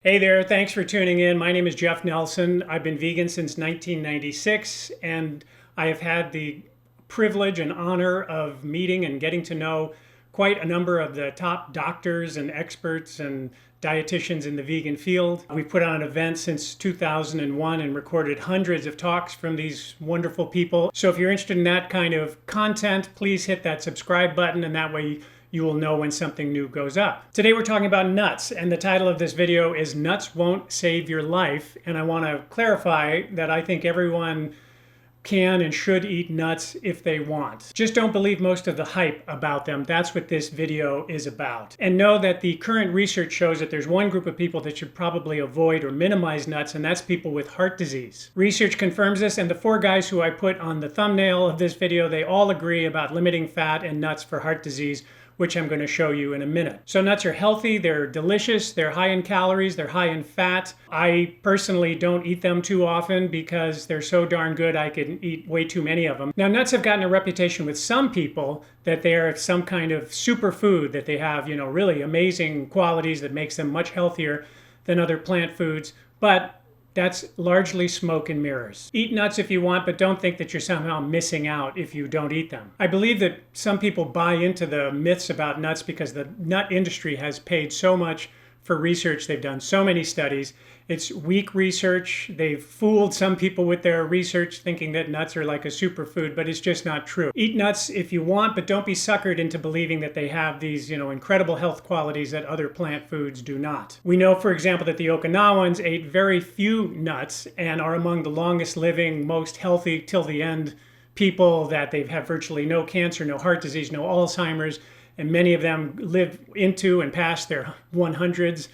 Hey there, thanks for tuning in. My name is Jeff Nelson. I've been vegan since 1996, and I have had the privilege and honor of meeting and getting to know quite a number of the top doctors and experts and dietitians in the vegan field. We've put on an event since 2001 and recorded hundreds of talks from these wonderful people. So if you're interested in that kind of content, please hit that subscribe button, and that way you will know when something new goes up. Today we're talking about nuts, and the title of this video is Nuts Won't Save Your Life. And I want to clarify that I think everyone can and should eat nuts if they want. Just don't believe most of the hype about them. That's what this video is about. And know that the current research shows that there's one group of people that should probably avoid or minimize nuts, and that's people with heart disease. Research confirms this, and the four guys who I put on the thumbnail of this video, they all agree about limiting fat and nuts for heart disease, which I'm going to show you in a minute. So nuts are healthy, they're delicious, they're high in calories, they're high in fat. I personally don't eat them too often because they're so darn good I can eat way too many of them. Now, nuts have gotten a reputation with some people that they are some kind of superfood, that they have, really amazing qualities that makes them much healthier than other plant foods, but that's largely smoke and mirrors. Eat nuts if you want, but don't think that you're somehow missing out if you don't eat them. I believe that some people buy into the myths about nuts because the nut industry has paid so much for research. They've done so many studies. It's weak research. They've fooled some people with their research thinking that nuts are like a superfood, but it's just not true. Eat nuts if you want, but don't be suckered into believing that they have these, incredible health qualities that other plant foods do not. We know, for example, that the Okinawans ate very few nuts and are among the longest living, most healthy till the end people, that they've had virtually no cancer, no heart disease, no Alzheimer's, and many of them live into and past their 100s.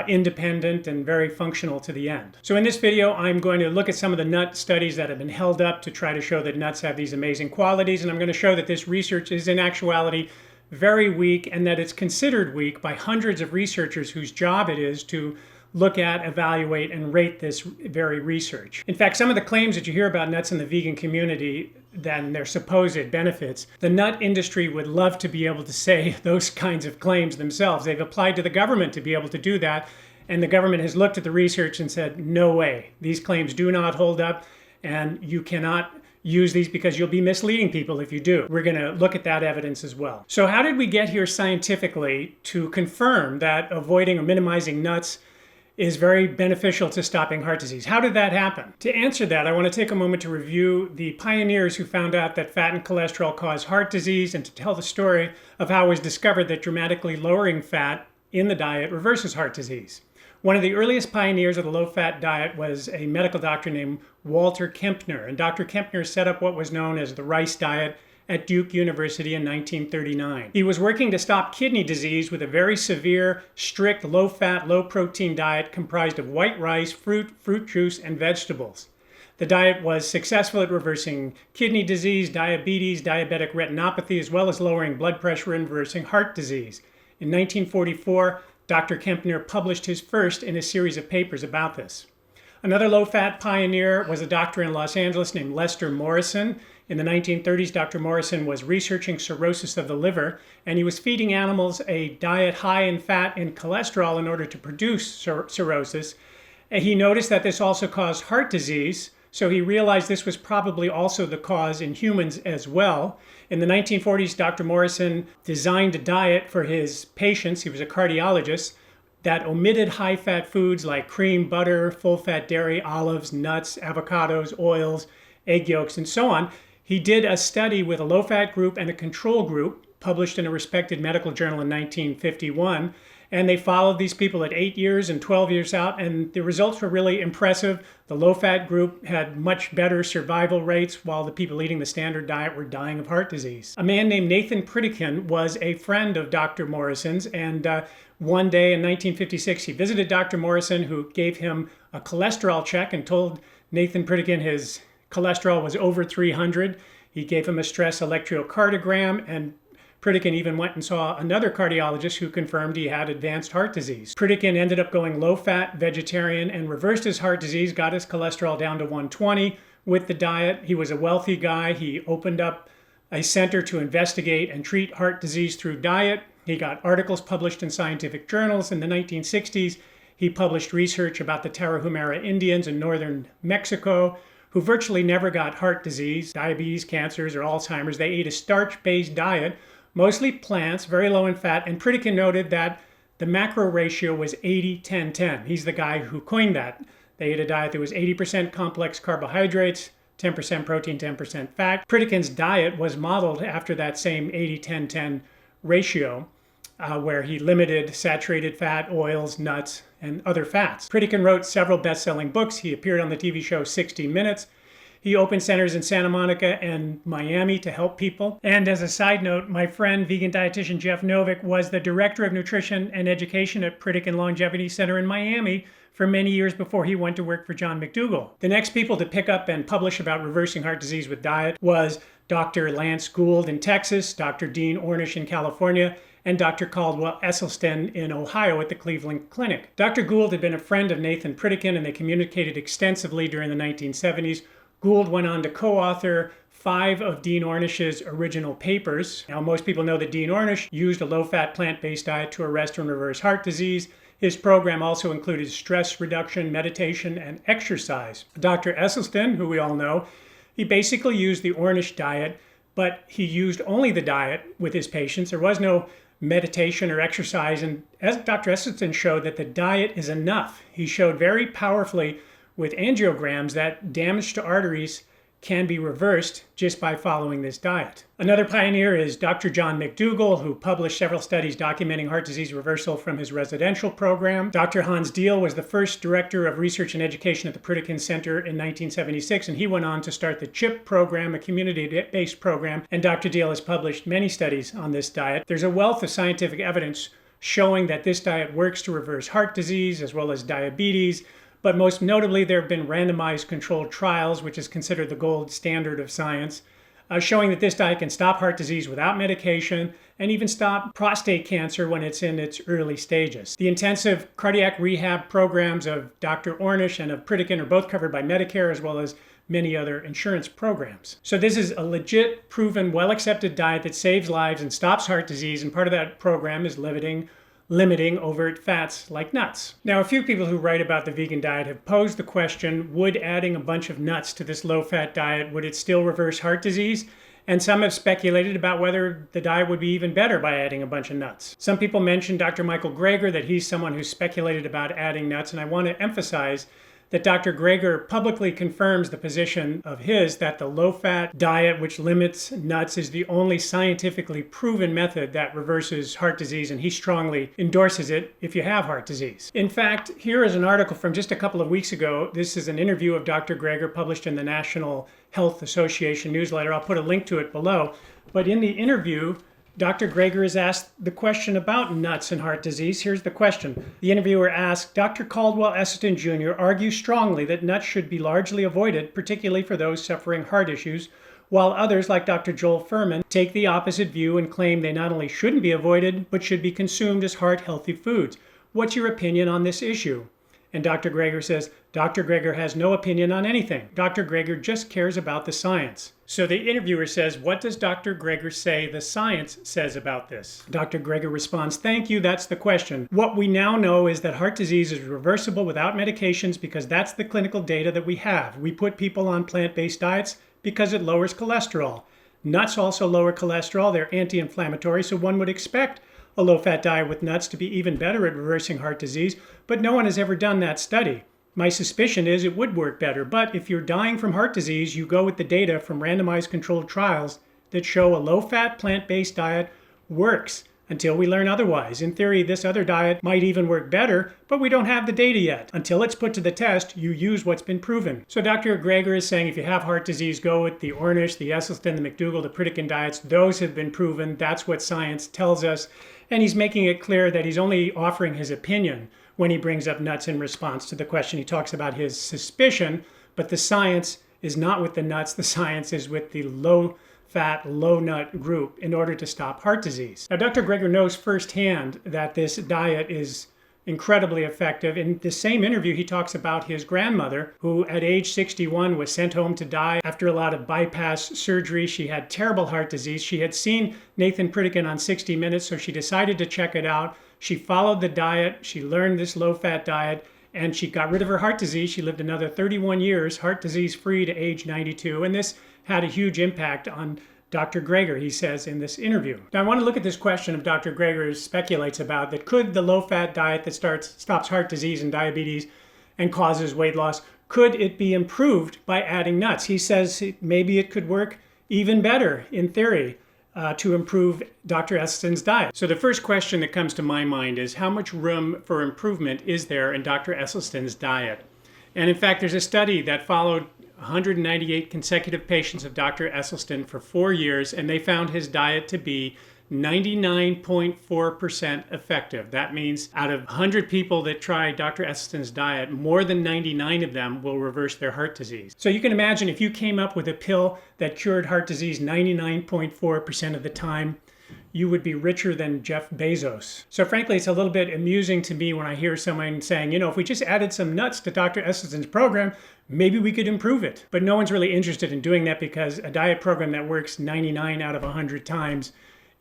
Independent and very functional to the end. So in this video, I'm going to look at some of the nut studies that have been held up to try to show that nuts have these amazing qualities, and I'm going to show that this research is in actuality very weak, and that it's considered weak by hundreds of researchers whose job it is to look at, evaluate, and rate this very research. In fact, some of the claims that you hear about nuts in the vegan community, than their supposed benefits, the nut industry would love to be able to say those kinds of claims themselves. They've applied to the government to be able to do that, and the government has looked at the research and said, no way, these claims do not hold up, and you cannot use these because you'll be misleading people if you do. We're going to look at that evidence as well. So how did we get here scientifically to confirm that avoiding or minimizing nuts is very beneficial to stopping heart disease? How did that happen? To answer that, I want to take a moment to review the pioneers who found out that fat and cholesterol cause heart disease, and to tell the story of how it was discovered that dramatically lowering fat in the diet reverses heart disease. One of the earliest pioneers of the low-fat diet was a medical doctor named Walter Kempner, and Dr. Kempner set up what was known as the rice diet at Duke University in 1939. He was working to stop kidney disease with a very severe, strict, low-fat, low-protein diet comprised of white rice, fruit juice, and vegetables. The diet was successful at reversing kidney disease, diabetes, diabetic retinopathy, as well as lowering blood pressure and reversing heart disease. In 1944, Dr. Kempner published his first in a series of papers about this. Another low-fat pioneer was a doctor in Los Angeles named Lester Morrison. In the 1930s, Dr. Morrison was researching cirrhosis of the liver, and he was feeding animals a diet high in fat and cholesterol in order to produce cirrhosis. And he noticed that this also caused heart disease, so he realized this was probably also the cause in humans as well. In the 1940s, Dr. Morrison designed a diet for his patients. He was a cardiologist that omitted high-fat foods like cream, butter, full-fat dairy, olives, nuts, avocados, oils, egg yolks, and so on. He did a study with a low-fat group and a control group, published in a respected medical journal in 1951, and they followed these people at 8 years and 12 years out, and the results were really impressive. The low-fat group had much better survival rates, while the people eating the standard diet were dying of heart disease. A man named Nathan Pritikin was a friend of Dr. Morrison's, and one day in 1956, he visited Dr. Morrison, who gave him a cholesterol check and told Nathan Pritikin his cholesterol was over 300. He gave him a stress electrocardiogram, and Pritikin even went and saw another cardiologist who confirmed he had advanced heart disease. Pritikin ended up going low-fat vegetarian and reversed his heart disease, got his cholesterol down to 120 with the diet. He was a wealthy guy. He opened up a center to investigate and treat heart disease through diet. He got articles published in scientific journals in the 1960s. He published research about the Tarahumara Indians in northern Mexico who virtually never got heart disease, diabetes, cancers, or Alzheimer's. They ate a starch-based diet, mostly plants, very low in fat, and Pritikin noted that the macro ratio was 80-10-10. He's the guy who coined that. They ate a diet that was 80% complex carbohydrates, 10% protein, 10% fat. Pritikin's diet was modeled after that same 80-10-10 ratio, where he limited saturated fat, oils, nuts, and other fats. Pritikin wrote several best-selling books. He appeared on the TV show 60 Minutes. He opened centers in Santa Monica and Miami to help people. And as a side note, my friend, vegan dietitian Jeff Novick, was the director of nutrition and education at Pritikin Longevity Center in Miami for many years before he went to work for John McDougall. The next people to pick up and publish about reversing heart disease with diet was Dr. Lance Gould in Texas, Dr. Dean Ornish in California, and Dr. Caldwell Esselstyn in Ohio at the Cleveland Clinic. Dr. Gould had been a friend of Nathan Pritikin, and they communicated extensively during the 1970s. Gould went on to co-author 5 of Dean Ornish's original papers. Now, most people know that Dean Ornish used a low-fat plant-based diet to arrest and reverse heart disease. His program also included stress reduction, meditation, and exercise. Dr. Esselstyn, who we all know, he basically used the Ornish diet, but he used only the diet with his patients. There was no meditation or exercise, and as Dr. Esselstyn showed that the diet is enough. He showed very powerfully with angiograms that damage to arteries can be reversed just by following this diet. Another pioneer is Dr. John McDougall, who published several studies documenting heart disease reversal from his residential program. Dr. Hans Diehl was the first director of research and education at the Pritikin Center in 1976, and he went on to start the CHIP program, a community-based program, and Dr. Diehl has published many studies on this diet. There's a wealth of scientific evidence showing that this diet works to reverse heart disease as well as diabetes, but most notably, there have been randomized controlled trials, which is considered the gold standard of science, showing that this diet can stop heart disease without medication and even stop prostate cancer when it's in its early stages. The intensive cardiac rehab programs of Dr. Ornish and of Pritikin are both covered by Medicare as well as many other insurance programs. So this is a legit, proven, well-accepted diet that saves lives and stops heart disease, and part of that program is limiting overt fats like nuts. Now, a few people who write about the vegan diet have posed the question, would adding a bunch of nuts to this low-fat diet, would it still reverse heart disease? And some have speculated about whether the diet would be even better by adding a bunch of nuts. Some people mentioned Dr. Michael Greger, that he's someone who's speculated about adding nuts, and I want to emphasize that Dr. Greger publicly confirms the position of his that the low-fat diet, which limits nuts, is the only scientifically proven method that reverses heart disease, and he strongly endorses it if you have heart disease. In fact, here is an article from just a couple of weeks ago. This is an interview of Dr. Greger published in the National Health Association newsletter. I'll put a link to it below. But in the interview, Dr. Greger is asked the question about nuts and heart disease. Here's the question. The interviewer asked, Dr. Caldwell Esselstyn Jr. argues strongly that nuts should be largely avoided, particularly for those suffering heart issues, while others, like Dr. Joel Furman, take the opposite view and claim they not only shouldn't be avoided, but should be consumed as heart-healthy foods. What's your opinion on this issue? And Dr. Greger says, Dr. Greger has no opinion on anything. Dr. Greger just cares about the science. So the interviewer says, what does Dr. Greger say the science says about this? Dr. Greger responds, thank you, that's the question. What we now know is that heart disease is reversible without medications because that's the clinical data that we have. We put people on plant-based diets because it lowers cholesterol. Nuts also lower cholesterol. They're anti-inflammatory, so one would expect a low-fat diet with nuts to be even better at reversing heart disease, but no one has ever done that study. My suspicion is it would work better, but if you're dying from heart disease, you go with the data from randomized controlled trials that show a low-fat plant-based diet works until we learn otherwise. In theory, this other diet might even work better, but we don't have the data yet. Until it's put to the test, you use what's been proven. So Dr. Greger is saying if you have heart disease, go with the Ornish, the Esselstyn, the McDougall, the Pritikin diets. Those have been proven. That's what science tells us. And he's making it clear that he's only offering his opinion when he brings up nuts in response to the question. He talks about his suspicion, but the science is not with the nuts. The science is with the low-fat, low-nut group in order to stop heart disease. Now, Dr. Greger knows firsthand that this diet is incredibly effective. In the same interview, he talks about his grandmother, who at age 61 was sent home to die after a lot of bypass surgery. She had terrible heart disease. She had seen Nathan Pritikin on 60 Minutes, so she decided to check it out. She followed the diet, she learned this low-fat diet, and she got rid of her heart disease. She lived another 31 years, heart disease-free to age 92, and this had a huge impact on Dr. Greger, he says in this interview. Now, I want to look at this question of Dr. Greger speculates about that could the low-fat diet that stops heart disease and diabetes and causes weight loss, could it be improved by adding nuts? He says maybe it could work even better in theory to improve Dr. Esselstyn's diet. So the first question that comes to my mind is how much room for improvement is there in Dr. Esselstyn's diet? And in fact, there's a study that followed 198 consecutive patients of Dr. Esselstyn for 4 years, and they found his diet to be 99.4% effective. That means out of 100 people that try Dr. Esselstyn's diet, more than 99 of them will reverse their heart disease. So you can imagine if you came up with a pill that cured heart disease 99.4% of the time, you would be richer than Jeff Bezos. So frankly, it's a little bit amusing to me when I hear someone saying, if we just added some nuts to Dr. Esselstyn's program, maybe we could improve it. But no one's really interested in doing that because a diet program that works 99 out of 100 times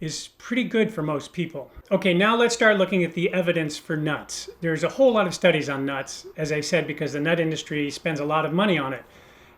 is pretty good for most people. Okay, now let's start looking at the evidence for nuts. There's a whole lot of studies on nuts, as I said, because the nut industry spends a lot of money on it.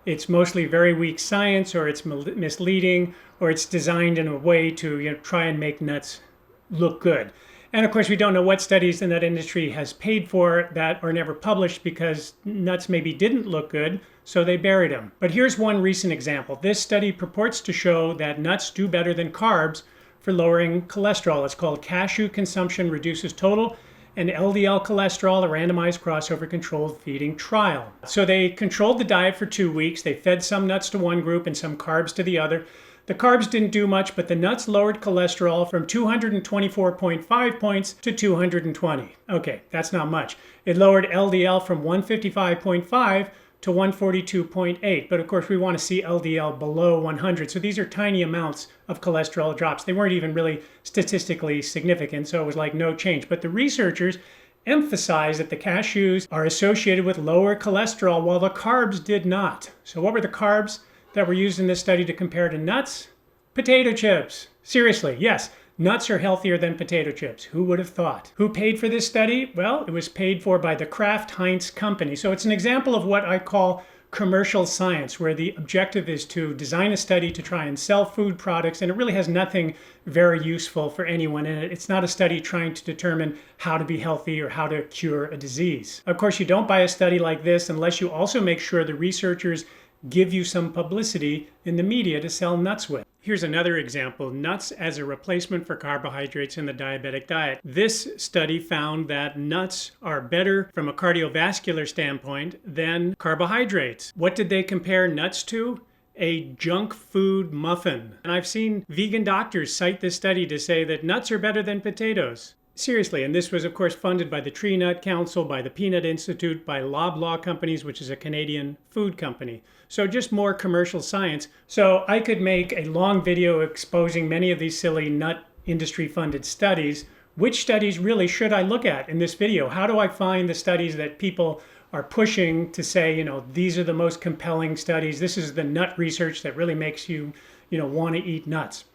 It's mostly very weak science, or it's misleading, or it's designed in a way to try and make nuts look good. And of course, we don't know what studies the nut industry has paid for that are never published because nuts maybe didn't look good, so they buried them. But here's one recent example. This study purports to show that nuts do better than carbs for lowering cholesterol. It's called Cashew Consumption Reduces Total and LDL Cholesterol, a randomized crossover controlled feeding trial. So they controlled the diet for 2 weeks. They fed some nuts to one group and some carbs to the other. The carbs didn't do much, but the nuts lowered cholesterol from 224.5 points to 220. Okay, that's not much. It lowered LDL from 155.5 to 142.8. But of course, we want to see LDL below 100. So these are tiny amounts of cholesterol drops. They weren't even really statistically significant, so it was like no change. But the researchers emphasized that the cashews are associated with lower cholesterol while the carbs did not. So what were the carbs that were used in this study to compare to nuts? Potato chips. Seriously, yes. Nuts are healthier than potato chips. Who would have thought? Who paid for this study? Well, it was paid for by the Kraft Heinz Company. So it's an example of what I call commercial science, where the objective is to design a study to try and sell food products, and it really has nothing very useful for anyone in it. It's not a study trying to determine how to be healthy or how to cure a disease. Of course, you don't buy a study like this unless you also make sure the researchers give you some publicity in the media to sell nuts with. Here's another example, nuts as a replacement for carbohydrates in the diabetic diet. This study found that nuts are better from a cardiovascular standpoint than carbohydrates. What did they compare nuts to? A junk food muffin. And I've seen vegan doctors cite this study to say that nuts are better than potatoes. Seriously, and this was of course funded by the Tree Nut Council, by the Peanut Institute, by Loblaw Companies, which is a Canadian food company. So just more commercial science. So I could make a long video exposing many of these silly nut industry funded studies. Which studies really should I look at in this video? How do I find the studies that people are pushing to say, these are the most compelling studies. This is the nut research that really makes you, want to eat nuts.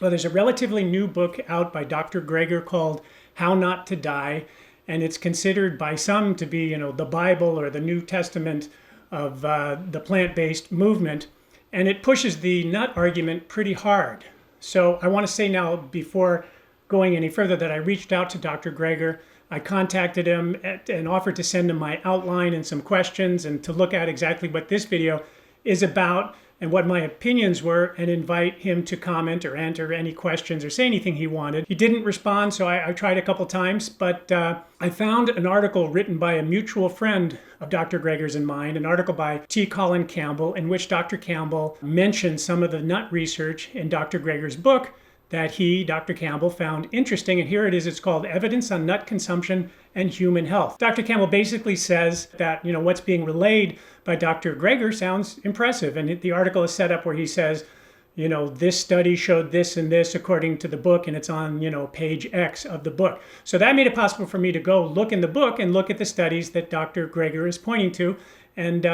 Well, there's a relatively new book out by Dr. Greger called How Not to Die, and it's considered by some to be, the Bible or the New Testament of the plant-based movement, and it pushes the nut argument pretty hard. So I want to say now, before going any further, that I reached out to Dr. Greger. I contacted him and offered to send him my outline and some questions and to look at exactly what this video is about and what my opinions were, and invite him to comment or answer any questions or say anything he wanted. He didn't respond, so I tried a couple times, but I found an article written by a mutual friend of Dr. Greger's and mine, an article by T. Colin Campbell, in which Dr. Campbell mentioned some of the nut research in Dr. Greger's book that he, Dr. Campbell, found interesting. And here it is. It's called Evidence on Nut Consumption and Human Health. Dr. Campbell basically says that, what's being relayed by Dr. Greger sounds impressive. And the article is set up where he says, this study showed this and this according to the book, and it's on, page X of the book. So that made it possible for me to go look in the book and look at the studies that Dr. Greger is pointing to. And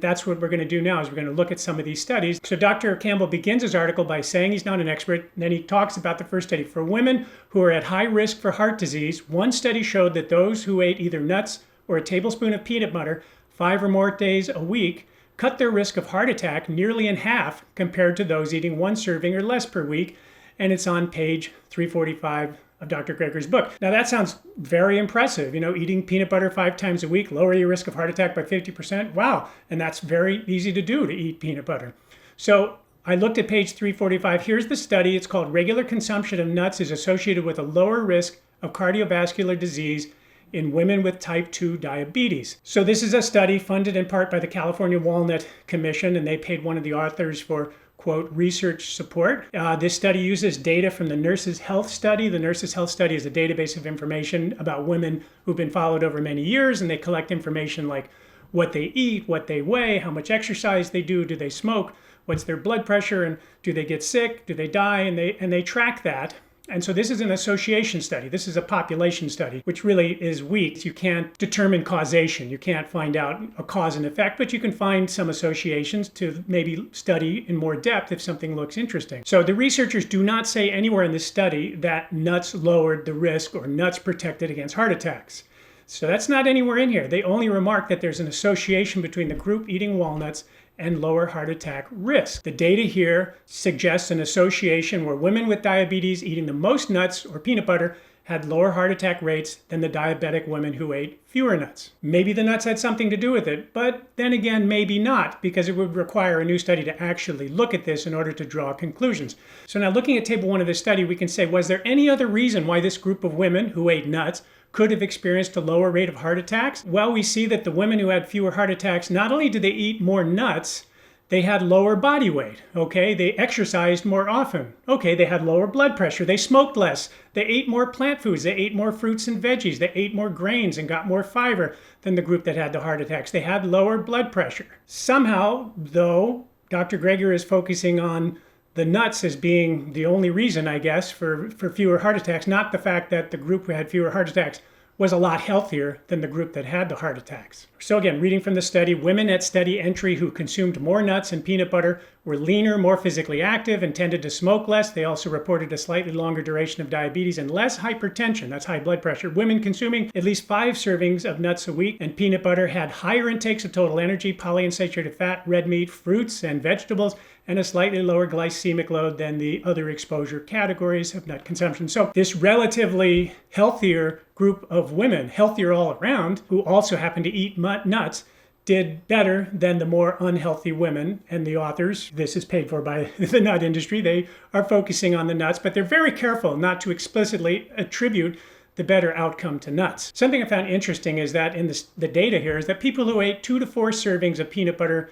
that's what we're going to do now, is we're going to look at some of these studies. So Dr. Campbell begins his article by saying he's not an expert. And then he talks about the first study. For women who are at high risk for heart disease, one study showed that those who ate either nuts or a tablespoon of peanut butter 5 or more days a week cut their risk of heart attack nearly in half compared to those eating 1 serving or less per week. And it's on page 345 of Dr. Greger's book. Now that sounds very impressive. Eating peanut butter 5 times a week, lower your risk of heart attack by 50%. Wow. And that's very easy to do, to eat peanut butter. So I looked at page 345. Here's the study. It's called Regular Consumption of Nuts is Associated with a Lower Risk of Cardiovascular Disease in Women with Type 2 Diabetes. So this is a study funded in part by the California Walnut Commission, and they paid one of the authors for, quote, research support. This study uses data from the Nurses' Health Study. The Nurses' Health Study is a database of information about women who've been followed over many years, and they collect information like what they eat, what they weigh, how much exercise they do they smoke, what's their blood pressure, and do they get sick, do they die, and they track that. And so this is an association study. This is a population study, which really is weak. You can't determine causation. You can't find out a cause and effect, but you can find some associations to maybe study in more depth if something looks interesting. So the researchers do not say anywhere in this study that nuts lowered the risk or nuts protected against heart attacks. So that's not anywhere in here. They only remark that there's an association between the group eating walnuts and lower heart attack risk. The data here suggests an association where women with diabetes eating the most nuts or peanut butter had lower heart attack rates than the diabetic women who ate fewer nuts. Maybe the nuts had something to do with it, but then again, maybe not, because it would require a new study to actually look at this in order to draw conclusions. So now looking at table 1 of this study, we can say, was there any other reason why this group of women who ate nuts could have experienced a lower rate of heart attacks? Well, we see that the women who had fewer heart attacks, not only did they eat more nuts, they had lower body weight, okay? They exercised more often. Okay, they had lower blood pressure. They smoked less. They ate more plant foods. They ate more fruits and veggies. They ate more grains and got more fiber than the group that had the heart attacks. They had lower blood pressure. Somehow, though, Dr. Greger is focusing on the nuts as being the only reason, I guess, for fewer heart attacks, not the fact that the group who had fewer heart attacks was a lot healthier than the group that had the heart attacks. So again, reading from the study, women at study entry who consumed more nuts and peanut butter were leaner, more physically active, and tended to smoke less. They also reported a slightly longer duration of diabetes and less hypertension, that's high blood pressure. Women consuming at least 5 servings of nuts a week and peanut butter had higher intakes of total energy, polyunsaturated fat, red meat, fruits, and vegetables, and a slightly lower glycemic load than the other exposure categories of nut consumption. So this relatively healthier group of women, healthier all around, who also happen to eat nuts, did better than the more unhealthy women. And the authors, this is paid for by the nut industry, they are focusing on the nuts, but they're very careful not to explicitly attribute the better outcome to nuts. Something I found interesting is that in the data here is that people who ate 2 to 4 servings of peanut butter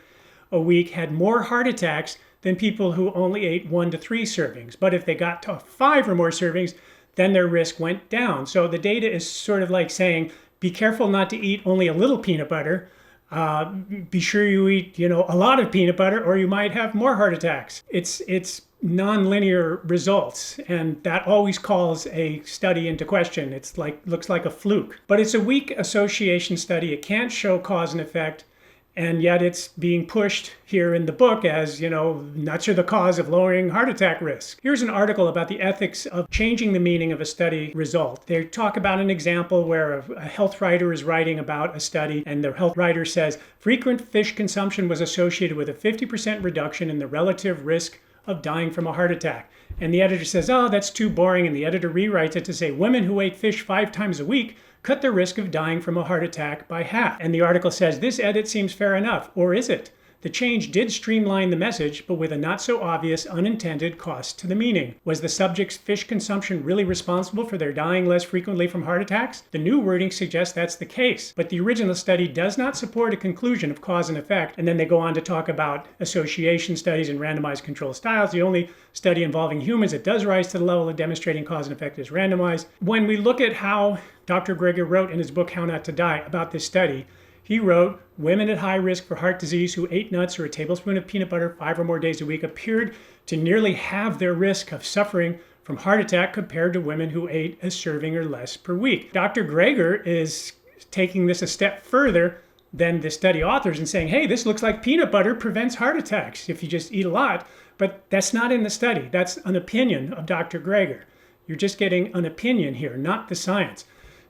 a week had more heart attacks than people who only ate 1 to 3 servings. But if they got to 5 or more servings, then their risk went down. So the data is sort of like saying, be careful not to eat only a little peanut butter. Be sure you eat, a lot of peanut butter, or you might have more heart attacks. It's nonlinear results, and that always calls a study into question. It's looks like a fluke, but it's a weak association study. It can't show cause and effect. And yet it's being pushed here in the book as, nuts are the cause of lowering heart attack risk. Here's an article about the ethics of changing the meaning of a study result. They talk about an example where a health writer is writing about a study, and the health writer says, frequent fish consumption was associated with a 50% reduction in the relative risk of dying from a heart attack. And the editor says, oh, that's too boring. And the editor rewrites it to say, women who ate fish 5 times a week cut their risk of dying from a heart attack by half. And the article says, this edit seems fair enough, or is it? The change did streamline the message, but with a not so obvious unintended cost to the meaning. Was the subject's fish consumption really responsible for their dying less frequently from heart attacks? The new wording suggests that's the case, but the original study does not support a conclusion of cause and effect. And then they go on to talk about association studies and randomized control styles. The only study involving humans that does rise to the level of demonstrating cause and effect is randomized. When we look at how Dr. Greger wrote in his book, How Not to Die, about this study, He wrote, women at high risk for heart disease who ate nuts or a tablespoon of peanut butter 5 or more days a week appeared to nearly halve their risk of suffering from heart attack compared to women who ate a serving or less per week. Dr. Greger is taking this a step further than the study authors and saying, hey, this looks like peanut butter prevents heart attacks if you just eat a lot. But that's not in the study. That's an opinion of Dr. Greger. You're just getting an opinion here, not the science.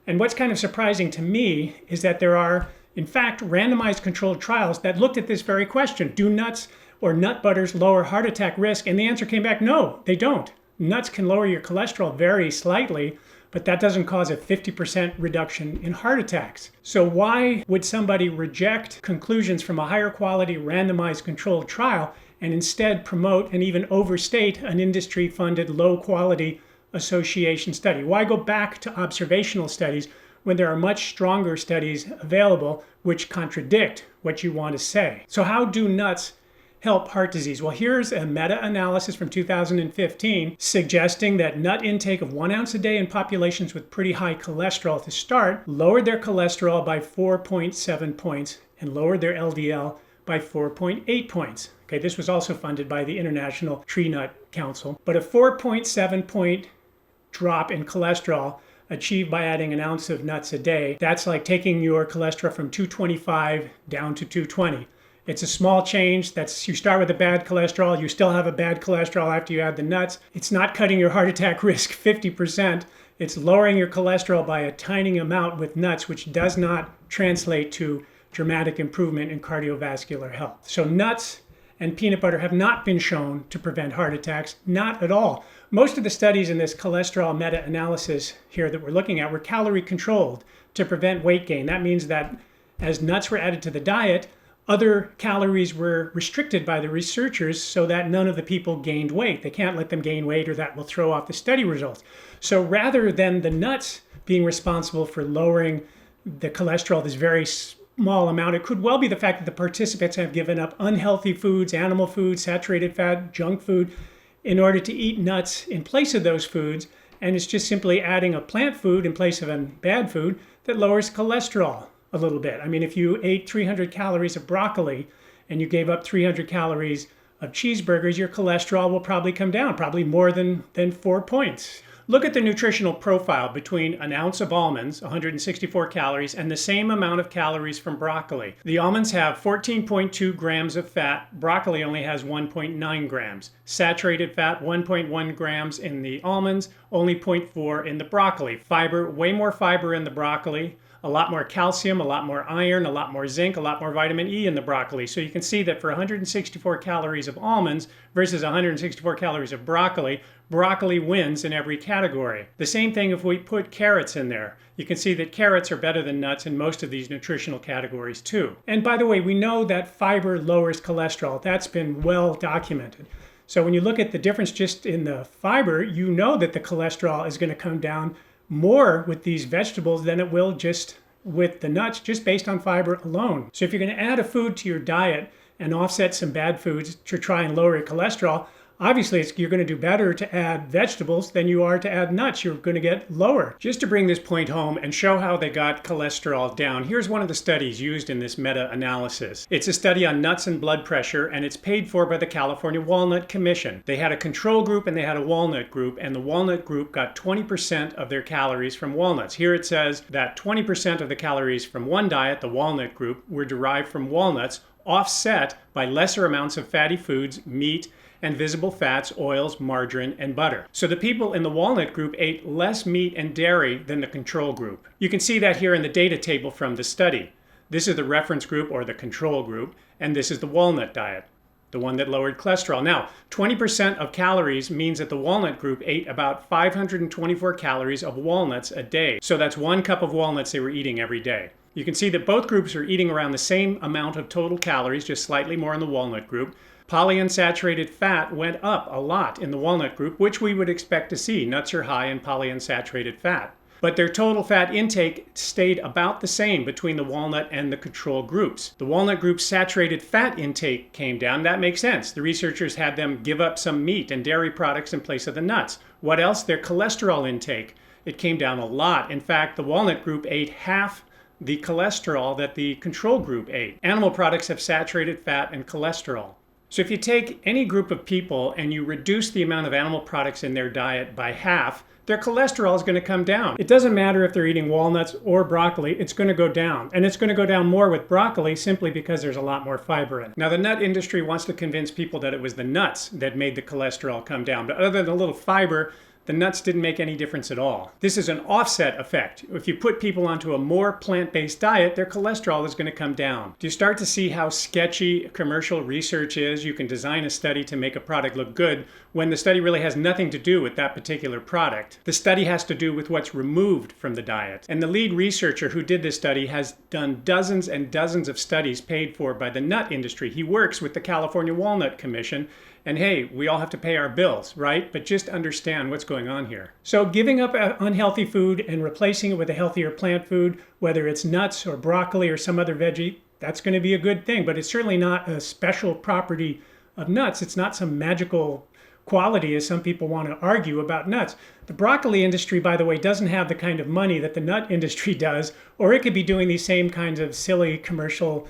And what's kind of surprising to me is that there are, in fact, randomized controlled trials that looked at this very question. Do nuts or nut butters lower heart attack risk? And the answer came back, no, they don't. Nuts can lower your cholesterol very slightly, but that doesn't cause a 50% reduction in heart attacks. So why would somebody reject conclusions from a higher quality randomized controlled trial and instead promote and even overstate an industry-funded low-quality association study? Why go back to observational studies when there are much stronger studies available which contradict what you want to say? So how do nuts help heart disease? Well, here's a meta-analysis from 2015 suggesting that nut intake of 1 ounce a day in populations with pretty high cholesterol to start lowered their cholesterol by 4.7 points and lowered their LDL by 4.8 points. Okay, this was also funded by the International Tree Nut Council. But a 4.7 point drop in cholesterol achieved by adding an ounce of nuts a day, that's like taking your cholesterol from 225 down to 220. It's a small change. You start with a bad cholesterol, you still have a bad cholesterol after you add the nuts. It's not cutting your heart attack risk 50%. It's lowering your cholesterol by a tiny amount with nuts, which does not translate to dramatic improvement in cardiovascular health. So nuts and peanut butter have not been shown to prevent heart attacks, not at all. Most of the studies in this cholesterol meta-analysis here that we're looking at were calorie controlled to prevent weight gain. That means that as nuts were added to the diet, other calories were restricted by the researchers so that none of the people gained weight. They can't let them gain weight or that will throw off the study results. So rather than the nuts being responsible for lowering the cholesterol, this very small amount, it could well be the fact that the participants have given up unhealthy foods, animal food, saturated fat, junk food, in order to eat nuts in place of those foods. And it's just simply adding a plant food in place of a bad food that lowers cholesterol a little bit. I mean, if you ate 300 calories of broccoli and you gave up 300 calories of cheeseburgers, your cholesterol will probably come down, probably more than 4 points. Look at the nutritional profile between an ounce of almonds, 164 calories, and the same amount of calories from broccoli. The almonds have 14.2 grams of fat. Broccoli only has 1.9 grams. Saturated fat, 1.1 grams in the almonds, only 0.4 in the broccoli. Fiber, way more fiber in the broccoli. A lot more calcium, a lot more iron, a lot more zinc, a lot more vitamin E in the broccoli. So you can see that for 164 calories of almonds versus 164 calories of broccoli, broccoli wins in every category. The same thing if we put carrots in there. You can see that carrots are better than nuts in most of these nutritional categories too. And by the way, we know that fiber lowers cholesterol. That's been well documented. So when you look at the difference just in the fiber, you know that the cholesterol is going to come down more with these vegetables than it will just with the nuts, just based on fiber alone. So if you're going to add a food to your diet and offset some bad foods to try and lower your cholesterol, obviously you're going to do better to add vegetables than you are to add nuts. You're going to get lower. Just to bring this point home and show how they got cholesterol down, here's one of the studies used in this meta-analysis. It's a study on nuts and blood pressure, and it's paid for by the California Walnut Commission. They had a control group and they had a walnut group, and the walnut group got 20% of their calories from walnuts. Here it says that 20% of the calories from one diet, the walnut group, were derived from walnuts, offset by lesser amounts of fatty foods, meat, and visible fats, oils, margarine, and butter. So the people in the walnut group ate less meat and dairy than the control group. You can see that here in the data table from the study. This is the reference group or the control group, and this is the walnut diet, the one that lowered cholesterol. Now, 20% of calories means that the walnut group ate about 524 calories of walnuts a day. So that's 1 cup of walnuts they were eating every day. You can see that both groups are eating around the same amount of total calories, just slightly more in the walnut group. Polyunsaturated fat went up a lot in the walnut group, which we would expect to see. Nuts are high in polyunsaturated fat. But their total fat intake stayed about the same between the walnut and the control groups. The walnut group's saturated fat intake came down. That makes sense. The researchers had them give up some meat and dairy products in place of the nuts. What else? Their cholesterol intake. It came down a lot. In fact, the walnut group ate half the cholesterol that the control group ate. Animal products have saturated fat and cholesterol. So if you take any group of people and you reduce the amount of animal products in their diet by half, their cholesterol is going to come down. It doesn't matter if they're eating walnuts or broccoli, it's going to go down. And it's going to go down more with broccoli simply because there's a lot more fiber in it. Now, the nut industry wants to convince people that it was the nuts that made the cholesterol come down. But other than a little fiber, the nuts didn't make any difference at all. This is an offset effect. If you put people onto a more plant-based diet, their cholesterol is going to come down. Do you start to see how sketchy commercial research is? You can design a study to make a product look good when the study really has nothing to do with that particular product. The study has to do with what's removed from the diet. And the lead researcher who did this study has done dozens and dozens of studies paid for by the nut industry. He works with the California Walnut Commission. And hey, we all have to pay our bills, right? But just understand what's going on here. So giving up unhealthy food and replacing it with a healthier plant food, whether it's nuts or broccoli or some other veggie, that's going to be a good thing. But it's certainly not a special property of nuts. It's not some magical quality as some people want to argue about nuts. The broccoli industry, by the way, doesn't have the kind of money that the nut industry does, or it could be doing these same kinds of silly commercial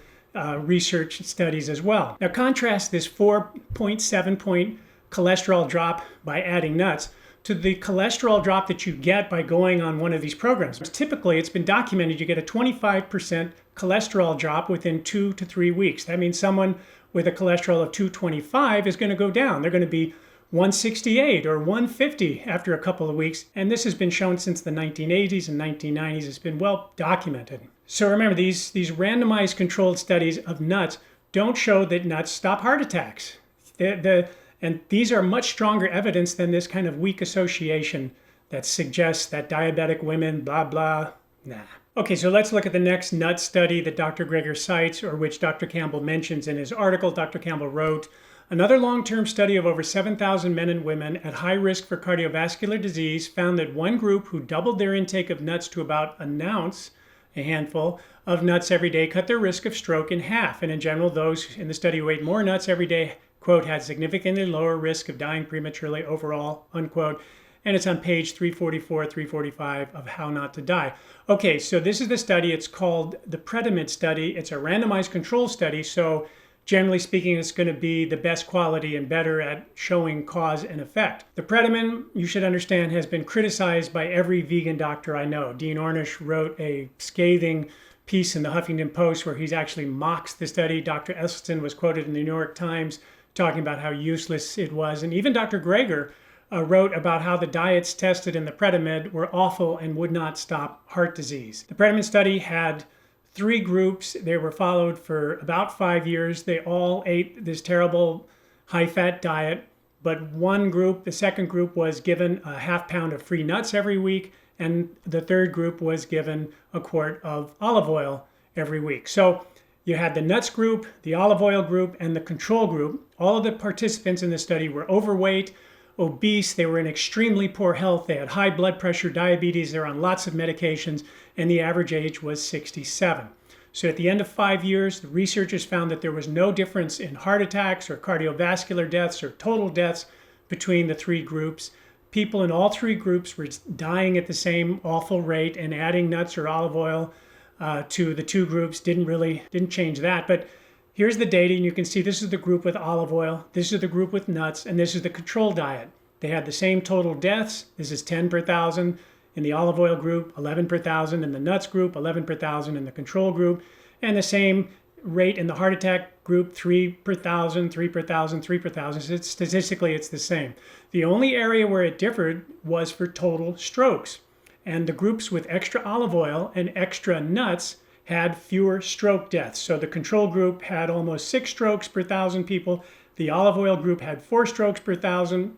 research studies as well. Now contrast this 4.7 point cholesterol drop by adding nuts to the cholesterol drop that you get by going on one of these programs. Typically, it's been documented you get a 25% cholesterol drop within 2 to 3 weeks. That means someone with a cholesterol of 225 is going to go down. They're going to be 168 or 150 after a couple of weeks. And this has been shown since the 1980s and 1990s. It's been well documented. So remember, these randomized controlled studies of nuts don't show that nuts stop heart attacks. And these are much stronger evidence than this kind of weak association that suggests that diabetic women, blah, blah, nah. Okay, so let's look at the next nut study that Dr. Greger cites, or which Dr. Campbell mentions in his article. Dr. Campbell wrote, another long-term study of over 7,000 men and women at high risk for cardiovascular disease found that one group who doubled their intake of nuts to about an ounce, a handful of nuts every day, cut their risk of stroke in half. And in general, those in the study who ate more nuts every day, quote, had significantly lower risk of dying prematurely overall, unquote. And it's on page 344, 345 of How Not to Die. Okay, so this is the study. It's called the Predamid study. It's a randomized control study. So generally speaking, it's going to be the best quality and better at showing cause and effect. The Predamid, you should understand, has been criticized by every vegan doctor I know. Dean Ornish wrote a scathing piece in the Huffington Post where he actually mocks the study. Dr. Esselstyn was quoted in the New York Times talking about how useless it was. And even Dr. Greger wrote about how the diets tested in the Predamid were awful and would not stop heart disease. The Predamid study had 3 groups. They were followed for about 5 years. They all ate this terrible high-fat diet, but one group, the second group, was given a half pound of free nuts every week, and the third group was given a quart of olive oil every week. So you had the nuts group, the olive oil group, and the control group. All of the participants in the study were overweight, obese, they were in extremely poor health, they had high blood pressure, diabetes, they're on lots of medications, and the average age was 67. So at the end of 5 years, the researchers found that there was no difference in heart attacks or cardiovascular deaths or total deaths between the 3 groups. People in all 3 groups were dying at the same awful rate, and adding nuts or olive oil to the 2 groups didn't change that. But here's the data, and you can see this is the group with olive oil, this is the group with nuts, and this is the control diet. They had the same total deaths. This is 10 per thousand in the olive oil group, 11 per thousand in the nuts group, 11 per thousand in the control group, and the same rate in the heart attack group, 3 per thousand, 3 per thousand, 3 per thousand. So statistically, it's the same. The only area where it differed was for total strokes. And the groups with extra olive oil and extra nuts had fewer stroke deaths. So the control group had almost 6 strokes per thousand people. The olive oil group had 4 strokes per thousand,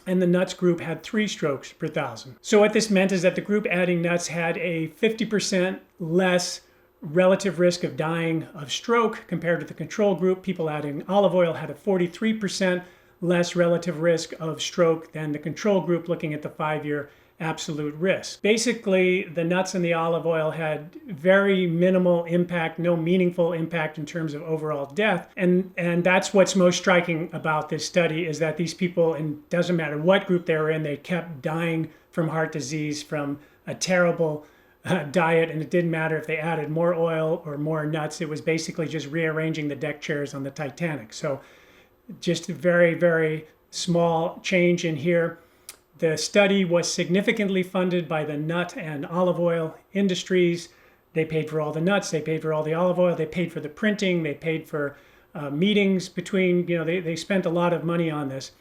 and the nuts group had 3 strokes per thousand. So what this meant is that the group adding nuts had a 50% less relative risk of dying of stroke compared to the control group. People adding olive oil had a 43% less relative risk of stroke than the control group, looking at the 5-year absolute risk. Basically, the nuts and the olive oil had very minimal impact, no meaningful impact in terms of overall death. And that's what's most striking about this study, is that these people, and doesn't matter what group they were in, they kept dying from heart disease from a terrible diet, and it didn't matter if they added more oil or more nuts. It was basically just rearranging the deck chairs on the Titanic. So just a very, very small change in here. The study was significantly funded by the nut and olive oil industries. They paid for all the nuts, they paid for all the olive oil, they paid for the printing, they paid for meetings between, they spent a lot of money on this.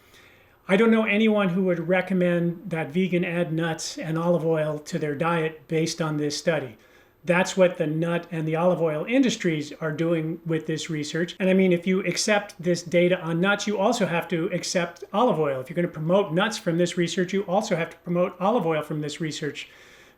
I don't know anyone who would recommend that vegan add nuts and olive oil to their diet based on this study. That's what the nut and the olive oil industries are doing with this research. And I mean, if you accept this data on nuts, you also have to accept olive oil. If you're going to promote nuts from this research, you also have to promote olive oil from this research,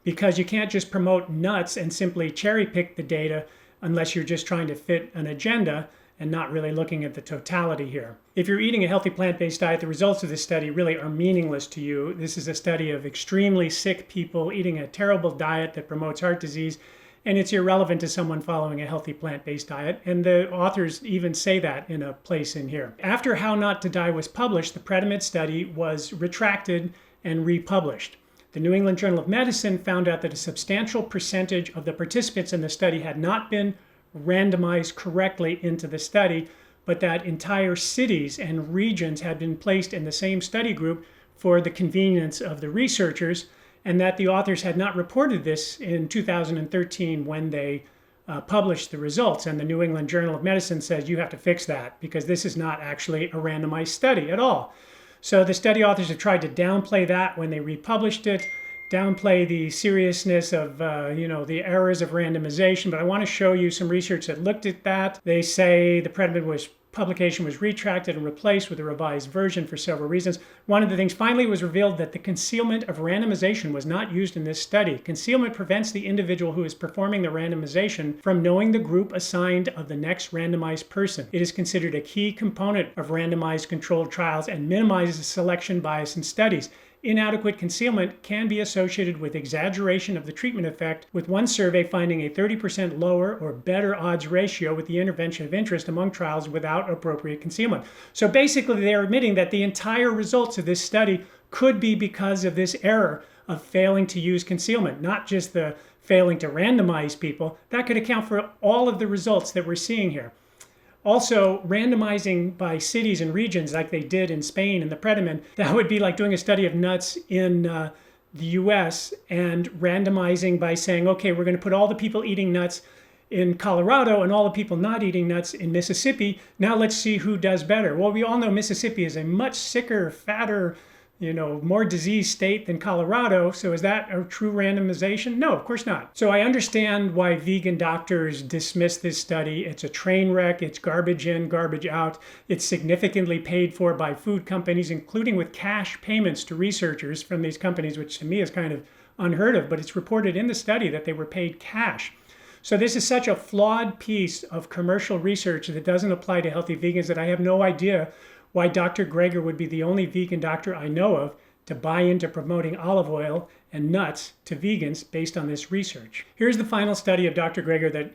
because you can't just promote nuts and simply cherry pick the data unless you're just trying to fit an agenda and not really looking at the totality here. If you're eating a healthy plant-based diet, the results of this study really are meaningless to you. This is a study of extremely sick people eating a terrible diet that promotes heart disease, and it's irrelevant to someone following a healthy plant-based diet. And the authors even say that in a place in here. After How Not to Die was published, the Predimid study was retracted and republished. The New England Journal of Medicine found out that a substantial percentage of the participants in the study had not been randomized correctly into the study, but that entire cities and regions had been placed in the same study group for the convenience of the researchers, and that the authors had not reported this in 2013 when they published the results. And the New England Journal of Medicine says you have to fix that because this is not actually a randomized study at all. So the study authors have tried to downplay that when they republished it, downplay the seriousness of the errors of randomization, but I want to show you some research that looked at that. They say the Predimid publication was retracted and replaced with a revised version for several reasons. One of the things, finally, it was revealed that the concealment of randomization was not used in this study. Concealment prevents the individual who is performing the randomization from knowing the group assigned of the next randomized person. It is considered a key component of randomized controlled trials and minimizes selection bias in studies. Inadequate concealment can be associated with exaggeration of the treatment effect, with one survey finding a 30% lower or better odds ratio with the intervention of interest among trials without appropriate concealment. So basically, they're admitting that the entire results of this study could be because of this error of failing to use concealment, not just the failing to randomize people. That could account for all of the results that we're seeing here. Also, randomizing by cities and regions like they did in Spain in the Predimid, that would be like doing a study of nuts in the US and randomizing by saying, okay, we're going to put all the people eating nuts in Colorado and all the people not eating nuts in Mississippi. Now let's see who does better. Well, we all know Mississippi is a much sicker, fatter, more diseased state than Colorado. So is that a true randomization? No, of course not. So I understand why vegan doctors dismiss this study. It's a train wreck. It's garbage in, garbage out. It's significantly paid for by food companies, including with cash payments to researchers from these companies, which to me is kind of unheard of, but it's reported in the study that they were paid cash. So this is such a flawed piece of commercial research that doesn't apply to healthy vegans that I have no idea why Dr. Greger would be the only vegan doctor I know of to buy into promoting olive oil and nuts to vegans based on this research. Here's the final study of Dr. Greger that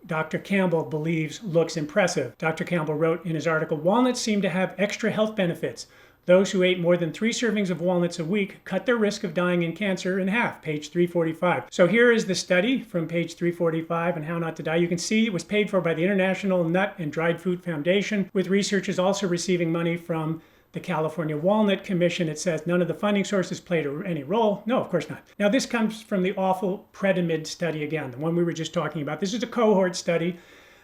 Dr. Campbell believes looks impressive. Dr. Campbell wrote in his article, "Walnuts seem to have extra health benefits. Those who ate more than 3 servings of walnuts a week cut their risk of dying in cancer in half," page 345. So here is the study from page 345 on How Not to Die. You can see it was paid for by the International Nut and Dried Fruit Foundation, with researchers also receiving money from the California Walnut Commission. It says none of the funding sources played any role. No, of course not. Now this comes from the awful Predimid study again, the one we were just talking about. This is a cohort study.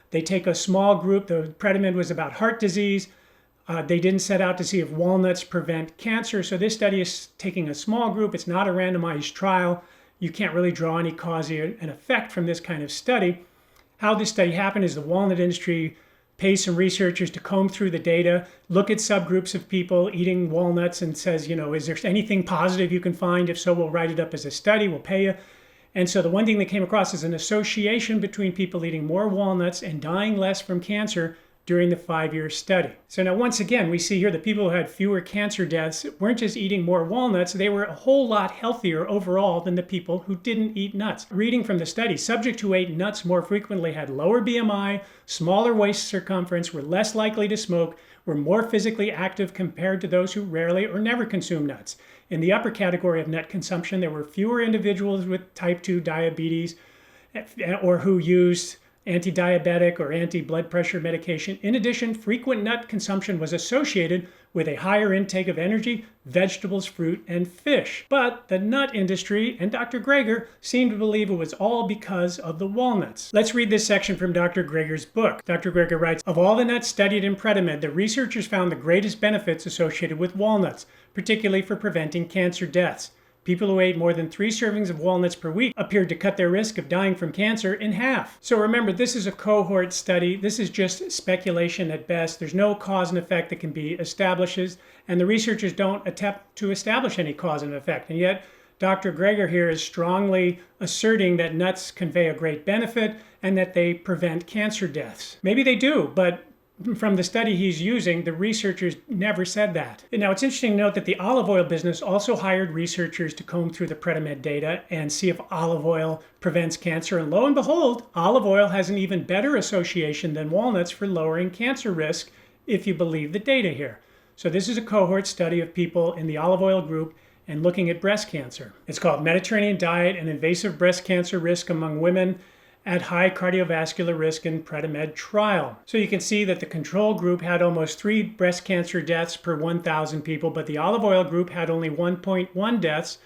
They take a small group. The Predimid was about heart disease. They didn't set out to see if walnuts prevent cancer. So this study is taking a small group. It's not a randomized trial. You can't really draw any cause and effect from this kind of study. How this study happened is the walnut industry pays some researchers to comb through the data, look at subgroups of people eating walnuts and says, is there anything positive you can find? If so, we'll write it up as a study, we'll pay you. And so the one thing they came across is an association between people eating more walnuts and dying less from cancer during the 5-year study. So now once again, we see here the people who had fewer cancer deaths weren't just eating more walnuts, they were a whole lot healthier overall than the people who didn't eat nuts. Reading from the study, subjects who ate nuts more frequently had lower BMI, smaller waist circumference, were less likely to smoke, were more physically active compared to those who rarely or never consume nuts. In the upper category of nut consumption, there were fewer individuals with type 2 diabetes or who used anti-diabetic or anti-blood pressure medication. In addition, frequent nut consumption was associated with a higher intake of energy, vegetables, fruit, and fish. But the nut industry and Dr. Greger seemed to believe it was all because of the walnuts. Let's read this section from Dr. Greger's book. Dr. Greger writes, "Of all the nuts studied in Predimed, the researchers found the greatest benefits associated with walnuts, particularly for preventing cancer deaths. People who ate more than 3 servings of walnuts per week appeared to cut their risk of dying from cancer in half." So remember, this is a cohort study. This is just speculation at best. There's no cause and effect that can be established, and the researchers don't attempt to establish any cause and effect. And yet, Dr. Greger here is strongly asserting that nuts convey a great benefit and that they prevent cancer deaths. Maybe they do, but from the study he's using, the researchers never said that. Now, it's interesting to note that the olive oil business also hired researchers to comb through the Predimed data and see if olive oil prevents cancer. And lo and behold, olive oil has an even better association than walnuts for lowering cancer risk, if you believe the data here. So this is a cohort study of people in the olive oil group and looking at breast cancer. It's called Mediterranean Diet and Invasive Breast Cancer Risk Among Women at High Cardiovascular Risk in Predimed Trial. So you can see that the control group had almost 3 breast cancer deaths per 1,000 people, but the olive oil group had only 1.1 deaths.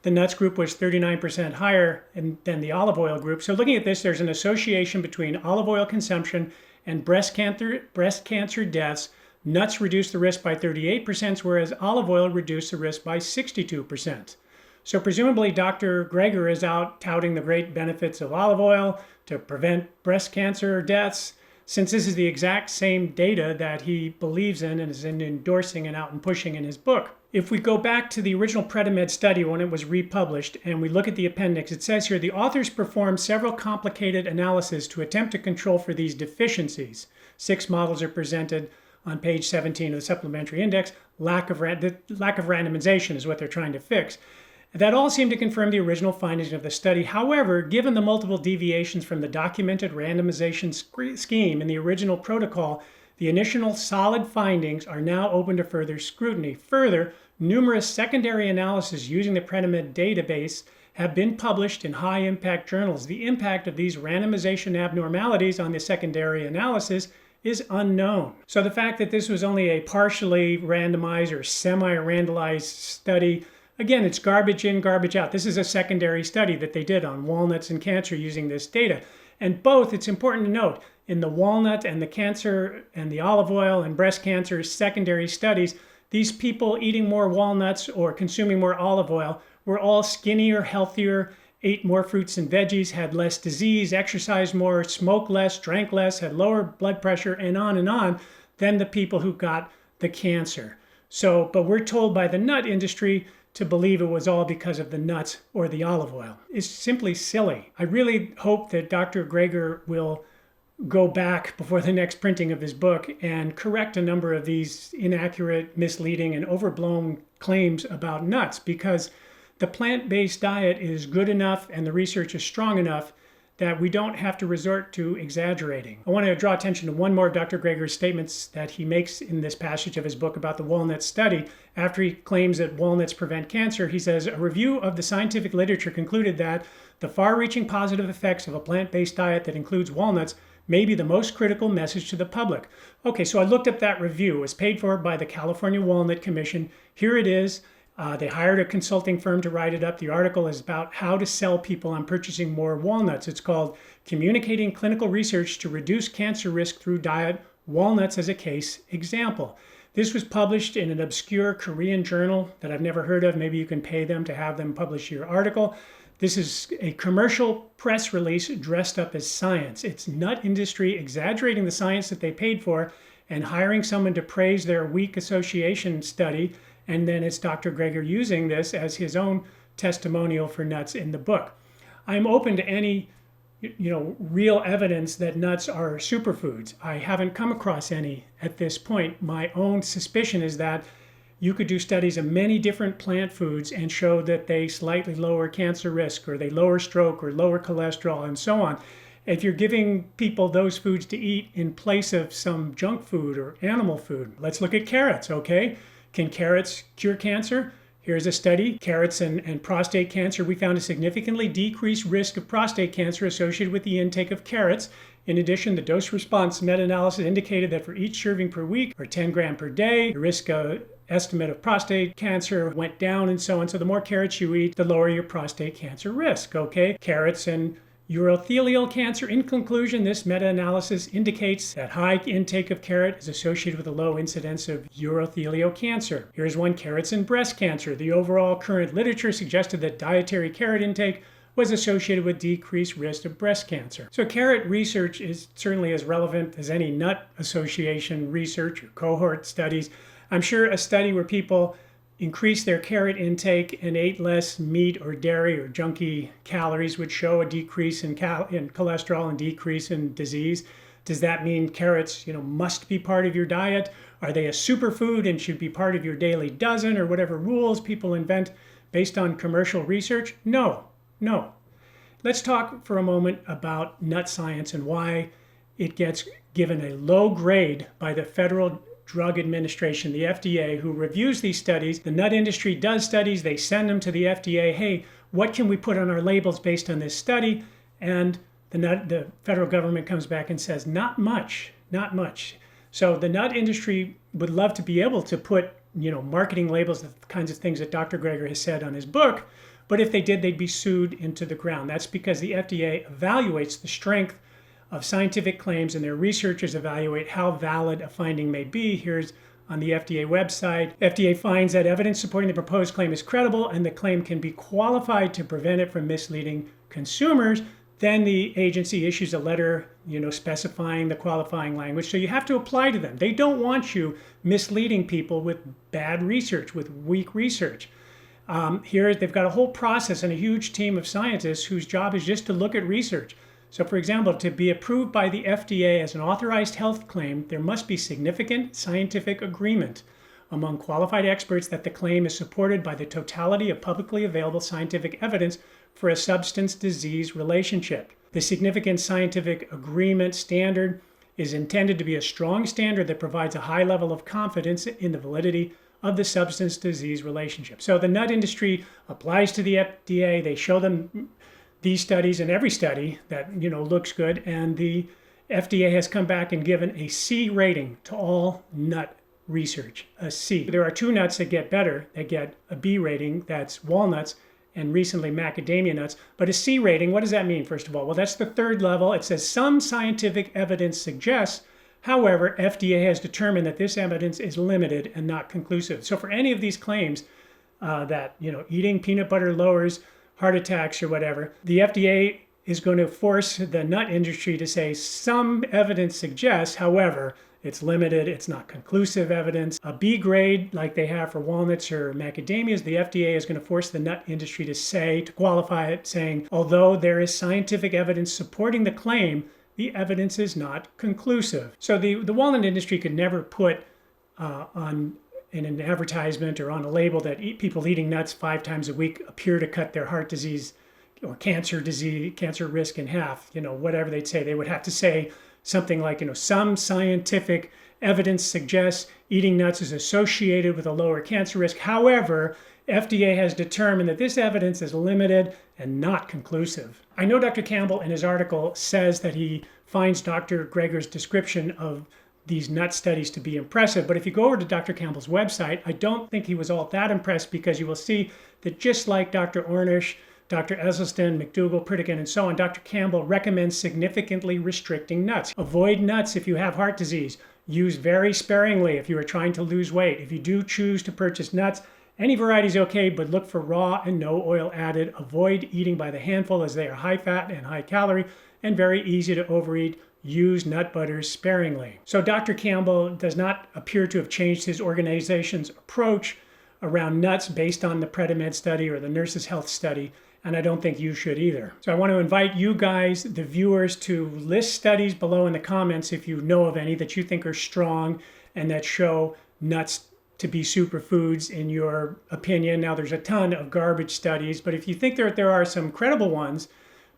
The nuts group was 39% higher than the olive oil group. So looking at this, there's an association between olive oil consumption and breast cancer deaths. Nuts reduced the risk by 38%, whereas olive oil reduced the risk by 62%. So presumably Dr. Greger is out touting the great benefits of olive oil to prevent breast cancer deaths, since this is the exact same data that he believes in and is endorsing and out and pushing in his book. If we go back to the original Predimed study when it was republished and we look at the appendix, it says here, the authors performed several complicated analyses to attempt to control for these deficiencies. 6 models are presented on page 17 of the supplementary index. The lack of randomization is what they're trying to fix. That all seemed to confirm the original findings of the study. However, given the multiple deviations from the documented randomization scheme in the original protocol, the initial solid findings are now open to further scrutiny. Further, numerous secondary analyses using the Predimed database have been published in high-impact journals. The impact of these randomization abnormalities on the secondary analysis is unknown. So the fact that this was only a partially randomized or semi-randomized study, again, it's garbage in, garbage out. This is a secondary study that they did on walnuts and cancer using this data. And both, it's important to note, in the walnut and the cancer and the olive oil and breast cancer secondary studies, these people eating more walnuts or consuming more olive oil were all skinnier, healthier, ate more fruits and veggies, had less disease, exercised more, smoked less, drank less, had lower blood pressure, and on, than the people who got the cancer. So, but we're told by the nut industry to believe it was all because of the nuts or the olive oil. It's simply silly. I really hope that Dr. Greger will go back before the next printing of his book and correct a number of these inaccurate, misleading, and overblown claims about nuts, because the plant-based diet is good enough and the research is strong enough that we don't have to resort to exaggerating. I want to draw attention to one more of Dr. Greger's statements that he makes in this passage of his book about the walnut study. After he claims that walnuts prevent cancer, he says, a review of the scientific literature concluded that the far-reaching positive effects of a plant-based diet that includes walnuts may be the most critical message to the public. Okay, so I looked up that review. It was paid for by the California Walnut Commission. Here it is. They hired a consulting firm to write it up. The article is about how to sell people on purchasing more walnuts. It's called Communicating Clinical Research to Reduce Cancer Risk Through Diet, Walnuts as a Case Example. This was published in an obscure Korean journal that I've never heard of. Maybe you can pay them to have them publish your article. This is a commercial press release dressed up as science. It's nut industry exaggerating the science that they paid for and hiring someone to praise their weak association study. And then it's Dr. Greger using this as his own testimonial for nuts in the book. I'm open to any real evidence that nuts are superfoods. I haven't come across any at this point. My own suspicion is that you could do studies of many different plant foods and show that they slightly lower cancer risk, or they lower stroke, or lower cholesterol, and so on. If you're giving people those foods to eat in place of some junk food or animal food, let's look at carrots, okay? Can carrots cure cancer? Here's a study, carrots and prostate cancer. We found a significantly decreased risk of prostate cancer associated with the intake of carrots. In addition, the dose response meta-analysis indicated that for each serving per week, or 10 grams per day, the risk estimate of prostate cancer went down, and so on. So the more carrots you eat, the lower your prostate cancer risk, okay? Carrots and urothelial cancer. In conclusion, this meta-analysis indicates that high intake of carrot is associated with a low incidence of urothelial cancer. Here's one, carrots and breast cancer. The overall current literature suggested that dietary carrot intake was associated with decreased risk of breast cancer. So carrot research is certainly as relevant as any nut association research or cohort studies. I'm sure a study where people increased their carrot intake and ate less meat or dairy or junky calories would show a decrease in cholesterol and decrease in disease. Does that mean carrots, must be part of your diet? Are they a superfood and should be part of your daily dozen, or whatever rules people invent based on commercial research? No. Let's talk for a moment about nut science and why it gets given a low grade by the Federal Drug Administration, the FDA, who reviews these studies. The nut industry does studies, they send them to the FDA. Hey, what can we put on our labels based on this study? And the federal government comes back and says, not much. So the nut industry would love to be able to put, marketing labels, the kinds of things that Dr. Greger has said on his book, but if they did, they'd be sued into the ground. That's because the FDA evaluates the strength of scientific claims, and their researchers evaluate how valid a finding may be. Here's on the FDA website. FDA finds that evidence supporting the proposed claim is credible and the claim can be qualified to prevent it from misleading consumers. Then the agency issues a letter, specifying the qualifying language. So you have to apply to them. They don't want you misleading people with bad research, with weak research. Here they've got a whole process and a huge team of scientists whose job is just to look at research. So for example, to be approved by the FDA as an authorized health claim, there must be significant scientific agreement among qualified experts that the claim is supported by the totality of publicly available scientific evidence for a substance-disease relationship. The significant scientific agreement standard is intended to be a strong standard that provides a high level of confidence in the validity of the substance-disease relationship. So the nut industry applies to the FDA, they show them these studies and every study that looks good, and the FDA has come back and given a C rating to all nut research, a C. There are two nuts that get better, that get a B rating, that's walnuts and recently macadamia nuts. But a C rating, what does that mean, first of all? Well, that's the third level. It says some scientific evidence suggests, however, FDA has determined that this evidence is limited and not conclusive. So for any of these claims that eating peanut butter lowers heart attacks or whatever, the FDA is going to force the nut industry to say some evidence suggests, however, it's limited, it's not conclusive evidence. A B grade, like they have for walnuts or macadamias, the FDA is going to force the nut industry to qualify it, saying, although there is scientific evidence supporting the claim, the evidence is not conclusive. So the walnut industry could never put in an advertisement or on a label that people eating nuts 5 times a week appear to cut their heart disease or cancer risk in half. Whatever they'd say, they would have to say something like, some scientific evidence suggests eating nuts is associated with a lower cancer risk. However, FDA has determined that this evidence is limited and not conclusive. I know Dr. Campbell in his article says that he finds Dr. Greger's description of these nut studies to be impressive, but if you go over to Dr. Campbell's website, I don't think he was all that impressed, because you will see that just like Dr. Ornish, Dr. Esselstyn, McDougall, Pritikin, and so on, Dr. Campbell recommends significantly restricting nuts. Avoid nuts if you have heart disease. Use very sparingly if you are trying to lose weight. If you do choose to purchase nuts, any variety is okay, but look for raw and no oil added. Avoid eating by the handful, as they are high fat and high calorie and very easy to overeat. Use nut butters sparingly. So Dr. Campbell does not appear to have changed his organization's approach around nuts based on the Predimed study or the Nurses' Health study. and I don't think you should either. So I want to invite you guys, the viewers, to list studies below in the comments if you know of any that you think are strong and that show nuts to be superfoods in your opinion. Now, there's a ton of garbage studies, but if you think there are some credible ones,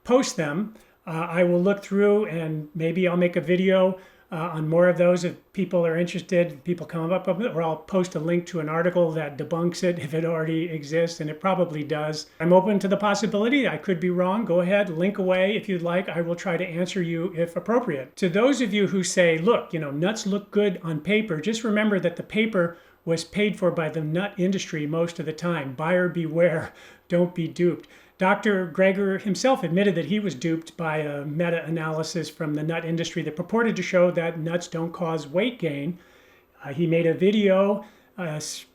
post them. I will look through and maybe I'll make a video on more of those if people are interested, people come up with it, or I'll post a link to an article that debunks it if it already exists, and it probably does. I'm open to the possibility. I could be wrong. Go ahead, link away if you'd like. I will try to answer you if appropriate. To those of you who say, look, nuts look good on paper, just remember that the paper was paid for by the nut industry most of the time. Buyer beware, don't be duped. Dr. Greger himself admitted that he was duped by a meta-analysis from the nut industry that purported to show that nuts don't cause weight gain. He made a video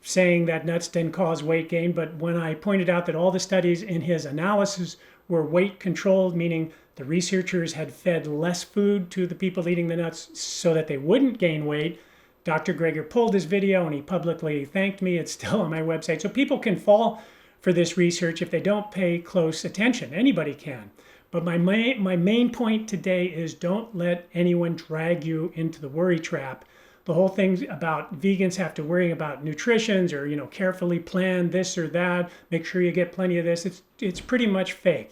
saying that nuts didn't cause weight gain, but when I pointed out that all the studies in his analysis were weight controlled, meaning the researchers had fed less food to the people eating the nuts so that they wouldn't gain weight, Dr. Greger pulled his video and he publicly thanked me. It's still on my website. So people can fall for this research if they don't pay close attention. Anybody can. But my main point today is don't let anyone drag you into the worry trap. The whole thing about vegans have to worry about nutritions or, carefully plan this or that, make sure you get plenty of this. It's pretty much fake.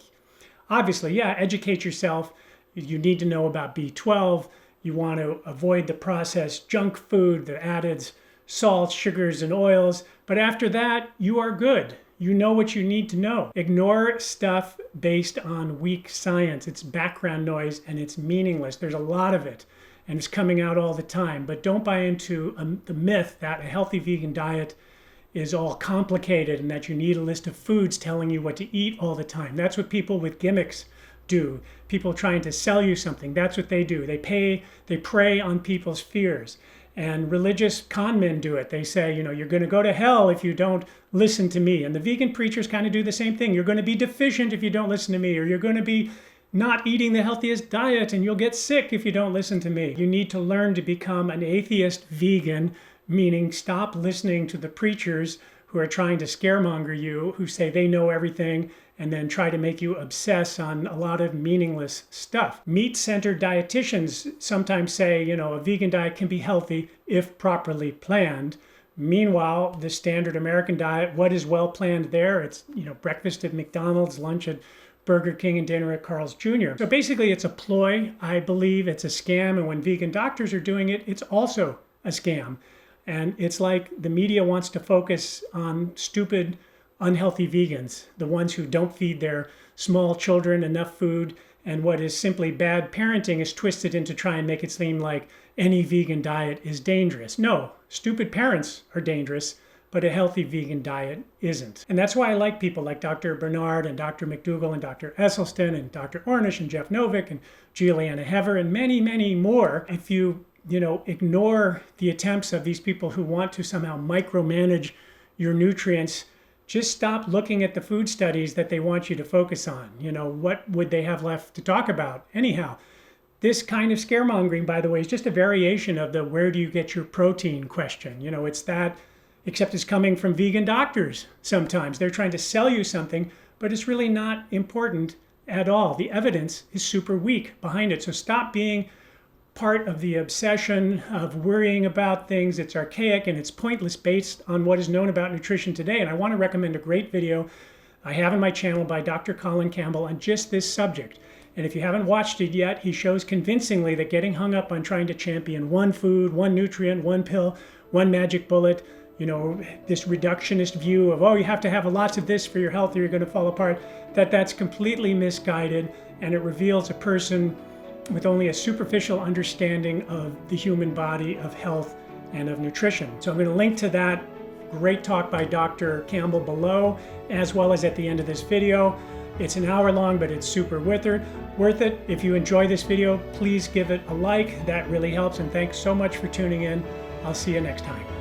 Obviously, yeah, educate yourself. You need to know about B12. You want to avoid the processed junk food, the added salts, sugars, and oils. But after that, you are good. You know what you need to know. Ignore stuff based on weak science. It's background noise and it's meaningless. There's a lot of it and it's coming out all the time. But don't buy into the myth that a healthy vegan diet is all complicated and that you need a list of foods telling you what to eat all the time. That's what people with gimmicks do. People trying to sell you something, that's what they do. They prey on people's fears. And religious con men do it. They say, you're going to go to hell if you don't listen to me. And the vegan preachers kind of do the same thing. You're going to be deficient if you don't listen to me, or you're going to be not eating the healthiest diet and you'll get sick if you don't listen to me. You need to learn to become an atheist vegan, meaning stop listening to the preachers who are trying to scaremonger you, who say they know everything and then try to make you obsess on a lot of meaningless stuff. Meat-centered dietitians sometimes say, a vegan diet can be healthy if properly planned. Meanwhile, the standard American diet, what is well planned there? It's, breakfast at McDonald's, lunch at Burger King, and dinner at Carl's Jr. So basically it's a ploy. I believe it's a scam. And when vegan doctors are doing it, it's also a scam. And it's like the media wants to focus on stupid, unhealthy vegans, the ones who don't feed their small children enough food, and what is simply bad parenting is twisted into try and make it seem like any vegan diet is dangerous. No, stupid parents are dangerous, but a healthy vegan diet isn't. And that's why I like people like Dr. Bernard and Dr. McDougall and Dr. Esselstyn and Dr. Ornish and Jeff Novick and Juliana Hever and many, many more. If you ignore the attempts of these people who want to somehow micromanage your nutrients, just stop looking at the food studies that they want you to focus on. What would they have left to talk about? Anyhow, this kind of scaremongering, by the way, is just a variation of the where do you get your protein question. It's that, except it's coming from vegan doctors sometimes. They're trying to sell you something, but it's really not important at all. The evidence is super weak behind it. So stop being part of the obsession of worrying about things. It's archaic and it's pointless based on what is known about nutrition today. And I want to recommend a great video I have on my channel by Dr. Colin Campbell on just this subject. And if you haven't watched it yet, he shows convincingly that getting hung up on trying to champion one food, one nutrient, one pill, one magic bullet, this reductionist view of, you have to have lots of this for your health or you're going to fall apart, that's completely misguided, and it reveals a person with only a superficial understanding of the human body, of health, and of nutrition. So I'm going to link to that great talk by Dr. Campbell below, as well as at the end of this video. It's an hour long, but it's super worth it. If you enjoy this video, please give it a like. That really helps, and thanks so much for tuning in. I'll see you next time.